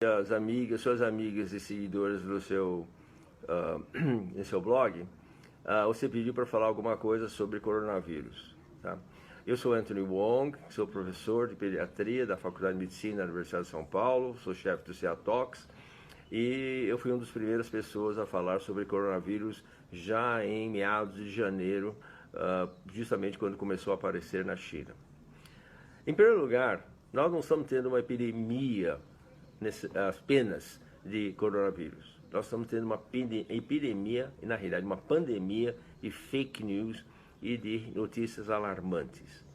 as amigas, suas amigas e seguidores do seu, em seu blog, você pediu para falar alguma coisa sobre coronavírus. Tá? Eu sou Anthony Wong, sou professor de pediatria da Faculdade de Medicina da Universidade de São Paulo, sou chefe do CEATOX e eu fui uma das primeiras pessoas a falar sobre coronavírus já em meados de janeiro, justamente quando começou a aparecer na China. Em primeiro lugar, nós não estamos tendo uma epidemia apenas de coronavírus. Nós estamos tendo uma epidemia, e na realidade uma pandemia de fake news e de notícias alarmantes.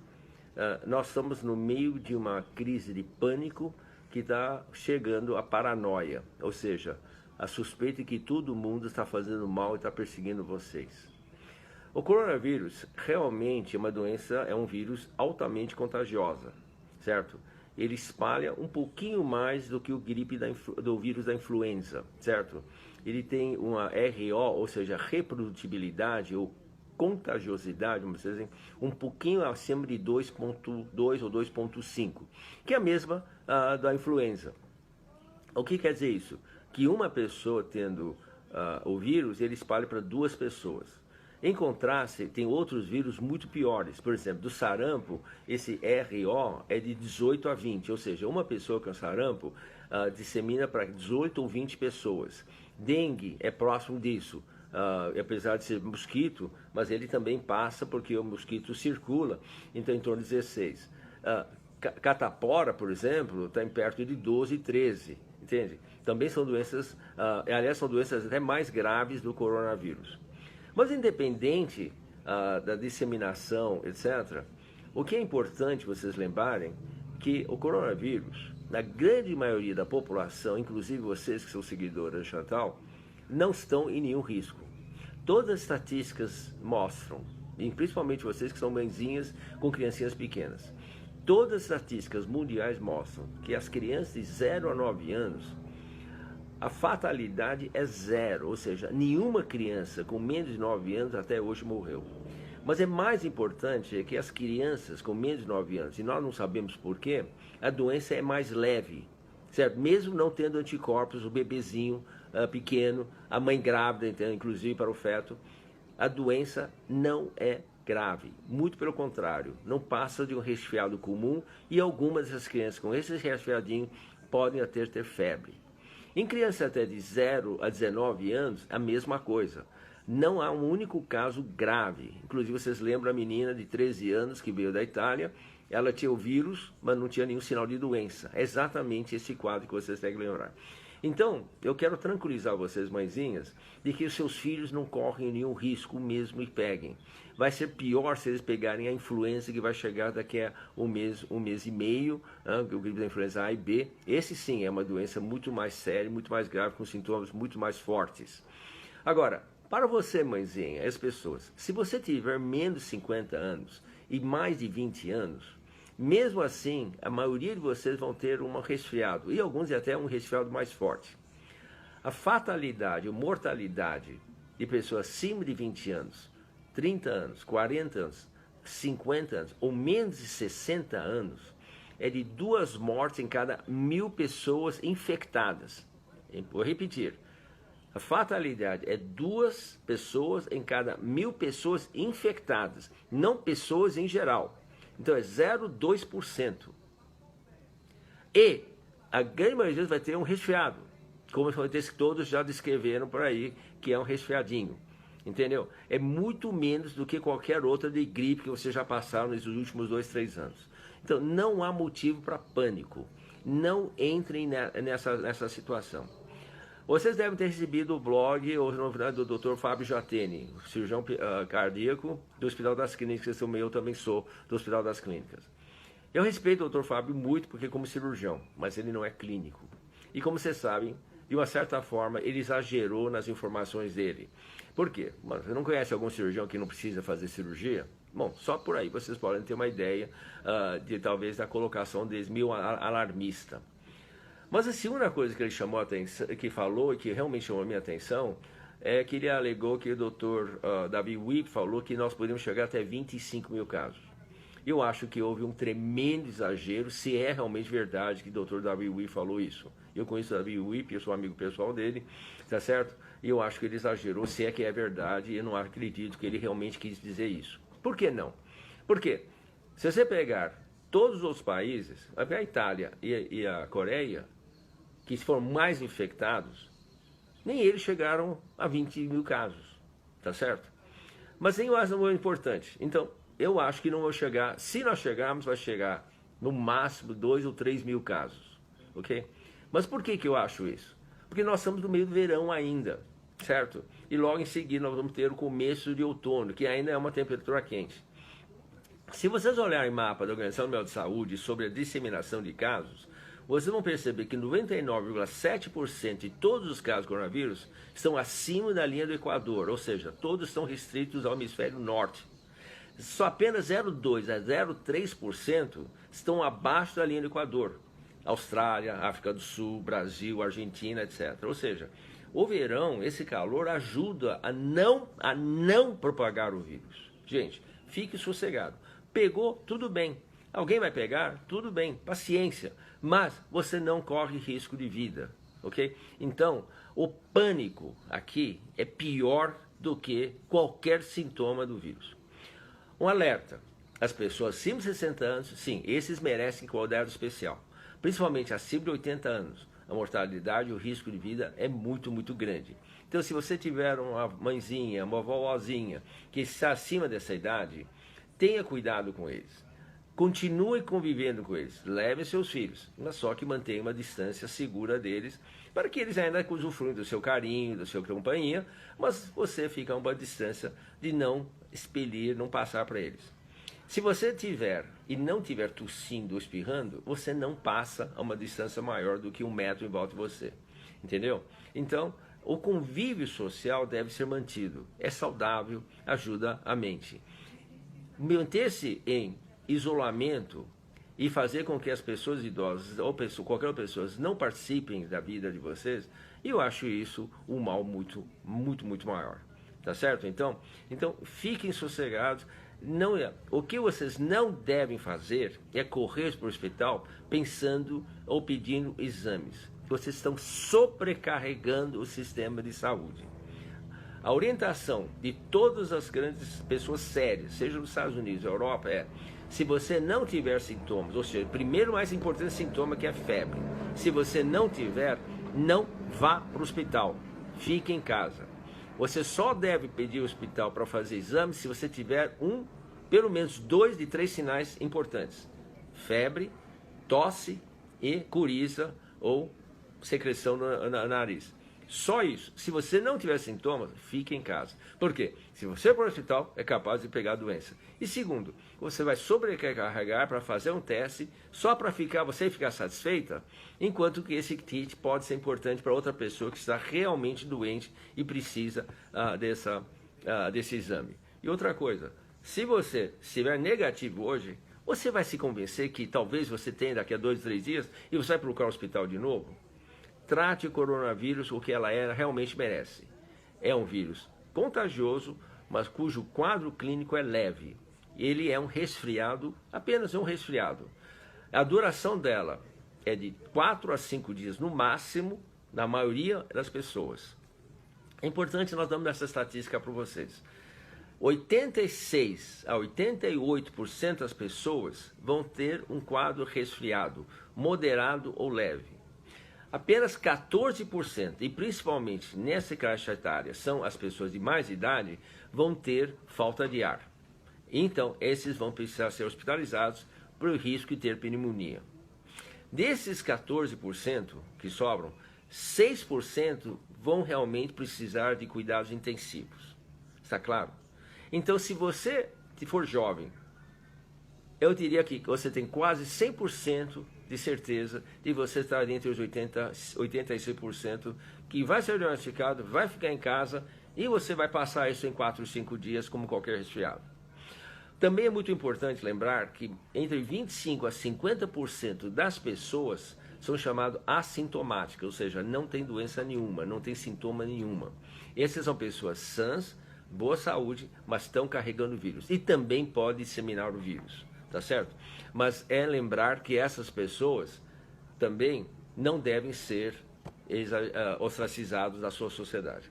Nós estamos no meio de uma crise de pânico que está chegando à paranoia, ou seja, a suspeita de que todo mundo está fazendo mal e está perseguindo vocês. O coronavírus realmente é uma doença, é um vírus altamente contagiosa, certo? Ele espalha um pouquinho mais do que o gripe do vírus da influenza, certo? Ele tem uma RO, ou seja, reprodutibilidade ou contagiosidade, vamos dizer assim, um pouquinho acima de 2.2 ou 2.5, que é a mesma da influenza. O que quer dizer isso? Que uma pessoa tendo o vírus, ele espalha para duas pessoas. Em contraste, tem outros vírus muito piores. Por exemplo, do sarampo, esse RO é de 18 a 20, ou seja, uma pessoa com sarampo dissemina para 18 ou 20 pessoas. Dengue é próximo disso, apesar de ser mosquito, mas ele também passa porque o mosquito circula, então em torno de 16. Catapora, por exemplo, está em perto de 12 e 13, entende? Também são doenças, aliás, são doenças até mais graves do coronavírus. Mas independente da disseminação, etc., o que é importante vocês lembrarem que o coronavírus, na grande maioria da população, inclusive vocês que são seguidores da Chantal, não estão em nenhum risco. Todas as estatísticas mostram, e principalmente vocês que são mãezinhas com criancinhas pequenas, todas as estatísticas mundiais mostram que as crianças de 0 a 9 anos, a fatalidade é zero, ou seja, nenhuma criança com menos de 9 anos até hoje morreu. Mas é mais importante que as crianças com menos de 9 anos, e nós não sabemos porquê, a doença é mais leve, certo? Mesmo não tendo anticorpos, o bebezinho pequeno, a mãe grávida, então, inclusive para o feto, a doença não é grave. Muito pelo contrário, não passa de um resfriado comum e algumas dessas crianças com esse resfriadinho podem até ter febre. Em crianças até de 0 a 19 anos, a mesma coisa. Não há um único caso grave. Inclusive, vocês lembram a menina de 13 anos que veio da Itália, ela tinha o vírus, mas não tinha nenhum sinal de doença. É exatamente esse quadro que vocês têm que lembrar. Então, eu quero tranquilizar vocês, mãezinhas, de que os seus filhos não correm nenhum risco mesmo e peguem. Vai ser pior se eles pegarem a influenza que vai chegar daqui a um mês e meio, o gripe da influenza A e B. Esse sim é uma doença muito mais séria, muito mais grave, com sintomas muito mais fortes. Agora, para você, mãezinha, as pessoas, se você tiver menos de 50 anos e mais de 20 anos, mesmo assim, a maioria de vocês vão ter um resfriado, e alguns até um resfriado mais forte. A fatalidade, a mortalidade de pessoas acima de 20 anos, 30 anos, 40 anos, 50 anos ou menos de 60 anos é de 2 mortes em cada 1.000 pessoas infectadas. Vou repetir. A fatalidade é 2 pessoas em cada 1.000 pessoas infectadas, não pessoas em geral. Então é 0,2%. E a grande maioria vai ter um resfriado, como todos já descreveram por aí, que é um resfriadinho. Entendeu? É muito menos do que qualquer outra de gripe que vocês já passaram nos últimos 2, 3 anos. Então não há motivo para pânico. Não entrem nessa situação. Vocês devem ter recebido o blog ou novidade do Dr. Fábio Jatene, cirurgião cardíaco do Hospital das Clínicas, eu também sou do Hospital das Clínicas. Eu respeito o Dr. Fábio muito porque como cirurgião, mas ele não é clínico. E como vocês sabem, de uma certa forma, ele exagerou nas informações dele. Por quê? Você não conhece algum cirurgião que não precisa fazer cirurgia? Bom, só por aí vocês podem ter uma ideia de talvez da colocação deles meio alarmista. Mas a segunda coisa que ele chamou a atenção, que falou e que realmente chamou a minha atenção, é que ele alegou que o Dr. David Wiebe falou que nós podemos chegar até 25 mil casos. Eu acho que houve um tremendo exagero, se é realmente verdade que o Dr. David Wiebe falou isso. Eu conheço o Davi Wip, eu sou amigo pessoal dele, tá certo? E eu acho que ele exagerou, se é que é verdade, e eu não acredito que ele realmente quis dizer isso. Por que não? Porque se você pegar todos os outros países, a Itália e a Coreia, que foram mais infectados, nem eles chegaram a 20 mil casos, tá certo? Mas tem mais uma importante. Então, eu acho que não vou chegar, se nós chegarmos, vai chegar no máximo 2 ou 3 mil casos, ok? Mas por que eu acho isso? Porque nós estamos no meio do verão ainda, certo? E logo em seguida nós vamos ter o começo de outono, que ainda é uma temperatura quente. Se vocês olharem o mapa da Organização Mundial de Saúde sobre a disseminação de casos, vocês vão perceber que 99,7% de todos os casos de coronavírus estão acima da linha do Equador, ou seja, todos estão restritos ao hemisfério norte. Só apenas 0,2% a 0,3% estão abaixo da linha do Equador. Austrália, África do Sul, Brasil, Argentina, etc. Ou seja, o verão, esse calor ajuda a não propagar o vírus. Gente, fique sossegado. Pegou, tudo bem. Alguém vai pegar? Tudo bem, paciência. Mas você não corre risco de vida, ok? Então, o pânico aqui é pior do que qualquer sintoma do vírus. Um alerta, as pessoas acima de 60 anos, sim, esses merecem cuidado especial. Principalmente acima de 80 anos, a mortalidade e o risco de vida é muito, muito grande. Então, se você tiver uma mãezinha, uma vovozinha que está acima dessa idade, tenha cuidado com eles. Continue convivendo com eles, leve seus filhos, mas só que mantenha uma distância segura deles, para que eles ainda usufruam do seu carinho, da sua companhia, mas você fica a uma distância de não expelir, não passar para eles. Se você tiver e não tiver tossindo ou espirrando, você não passa a uma distância maior do que 1 metro em volta de você, entendeu? Então, o convívio social deve ser mantido, é saudável, ajuda a mente. Manter-se em isolamento e fazer com que as pessoas idosas ou qualquer pessoa não participem da vida de vocês, eu acho isso um mal muito, muito, muito maior. Tá certo? Então fiquem sossegados. O que vocês não devem fazer é correr para o hospital pensando ou pedindo exames. Vocês estão sobrecarregando o sistema de saúde. A orientação de todas as grandes pessoas sérias, seja nos Estados Unidos, Europa, se você não tiver sintomas, ou seja, o primeiro mais importante sintoma que é febre, se você não tiver, não vá para o hospital, fique em casa. Você só deve pedir ao hospital para fazer exame se você tiver pelo menos 2 de 3 sinais importantes: febre, tosse e coriza ou secreção no nariz. Só isso. Se você não tiver sintomas, fique em casa. Por quê? Se você for ao hospital, é capaz de pegar a doença. E segundo, você vai sobrecarregar para fazer um teste só para você ficar satisfeita, enquanto que esse kit pode ser importante para outra pessoa que está realmente doente e precisa desse exame. E outra coisa, se você estiver negativo hoje, você vai se convencer que talvez você tenha daqui a 2, 3 dias e você vai procurar o hospital de novo? Trate o coronavírus o que ela realmente merece. É um vírus contagioso, mas cujo quadro clínico é leve. Ele é um resfriado, apenas um resfriado. A duração dela é de 4 a 5 dias no máximo, na maioria das pessoas. É importante nós damos essa estatística para vocês. 86 a 88% das pessoas vão ter um quadro resfriado, moderado ou leve. Apenas 14%, e principalmente nessa faixa etária, são as pessoas de mais idade, vão ter falta de ar. Então, esses vão precisar ser hospitalizados por risco de ter pneumonia. Desses 14% que sobram, 6% vão realmente precisar de cuidados intensivos. Está claro? Então, se você for jovem, eu diria que você tem quase 100% de certeza de você estar entre os 86% que vai ser diagnosticado, vai ficar em casa e você vai passar isso em 4 ou 5 dias como qualquer resfriado. Também é muito importante lembrar que entre 25% a 50% das pessoas são chamadas assintomáticas, ou seja, não tem doença nenhuma, não tem sintoma nenhuma. Essas são pessoas sãs, boa saúde, mas estão carregando o vírus e também pode disseminar o vírus. Tá certo? Mas é lembrar que essas pessoas também não devem ser ostracizados da sua sociedade.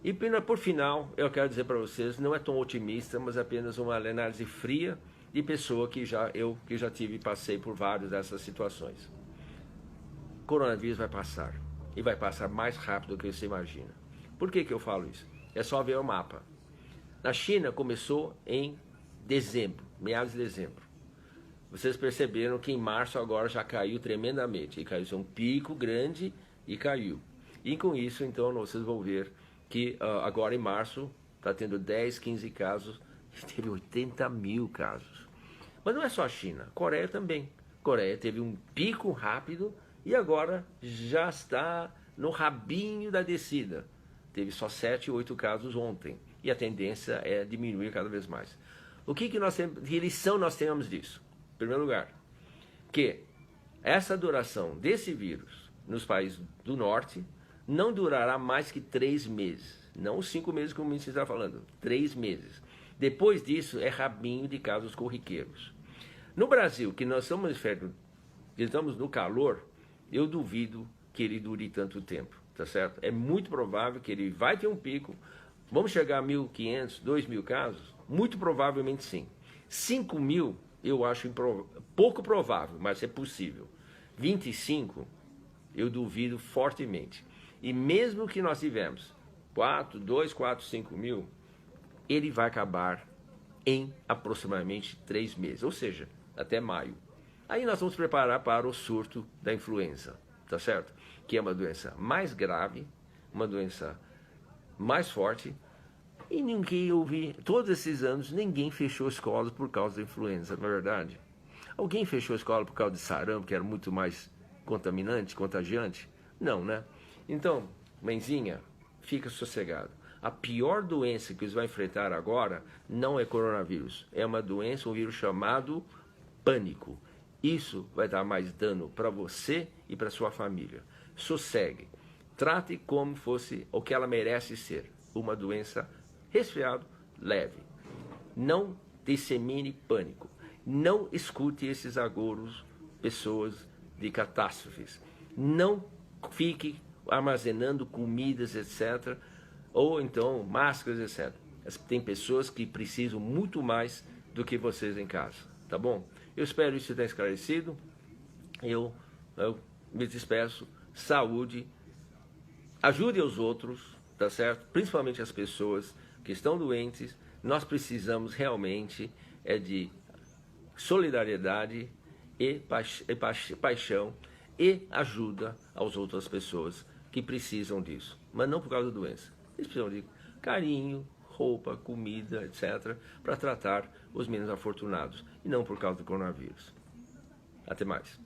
E por final, eu quero dizer para vocês, não é tão otimista, mas apenas uma análise fria de pessoa que já tive e passei por várias dessas situações. O coronavírus vai passar, e vai passar mais rápido do que você imagina. Por que eu falo isso? É só ver o mapa. Na China começou em dezembro, meados de dezembro. Vocês perceberam que em março agora já caiu tremendamente, e caiu um pico grande e caiu. E com isso, então, vocês vão ver que agora em março está tendo 10, 15 casos, teve 80 mil casos. Mas não é só a China, a Coreia também. A Coreia teve um pico rápido e agora já está no rabinho da descida. Teve só 7, 8 casos ontem e a tendência é diminuir cada vez mais. Que lição nós temos disso? Em primeiro lugar, que essa duração desse vírus nos países do norte não durará mais que 3 meses. Não os 5 meses como você está falando, 3 meses. Depois disso é rabinho de casos corriqueiros. No Brasil, que nós estamos no calor, eu duvido que ele dure tanto tempo, tá certo? É muito provável que ele vai ter um pico. Vamos chegar a 1.500, 2.000 casos? Muito provavelmente sim. 5.000 eu acho pouco provável, mas é possível. 25 eu duvido fortemente. E mesmo que nós tivemos 2, 4, 5 mil, ele vai acabar em aproximadamente 3 meses, ou seja, até maio. Aí nós vamos preparar para o surto da influenza, tá certo? Que é uma doença mais grave, uma doença mais forte, e ninguém todos esses anos, ninguém fechou escolas por causa da influenza, não é verdade? Alguém fechou a escola por causa de sarampo, que era muito mais contaminante, contagiante? Não, né? Então, mãezinha, fica sossegado. A pior doença que você vai enfrentar agora não é coronavírus. É uma doença, um vírus chamado pânico. Isso vai dar mais dano para você e para sua família. Sossegue. Trate como fosse o que ela merece ser. Uma doença resfriado leve. Não dissemine pânico. Não escute esses agouros, pessoas de catástrofes. Não fique armazenando comidas, etc., ou então máscaras, etc. Tem pessoas que precisam muito mais do que vocês em casa, tá bom? Eu espero isso tenha esclarecido. Eu me despeço. Saúde. Ajude os outros, tá certo? Principalmente as pessoas que estão doentes. Nós precisamos realmente de solidariedade e paixão e ajuda às outras pessoas que precisam disso, mas não por causa da doença. Eles precisam de carinho, roupa, comida, etc., para tratar os menos afortunados, e não por causa do coronavírus. Até mais.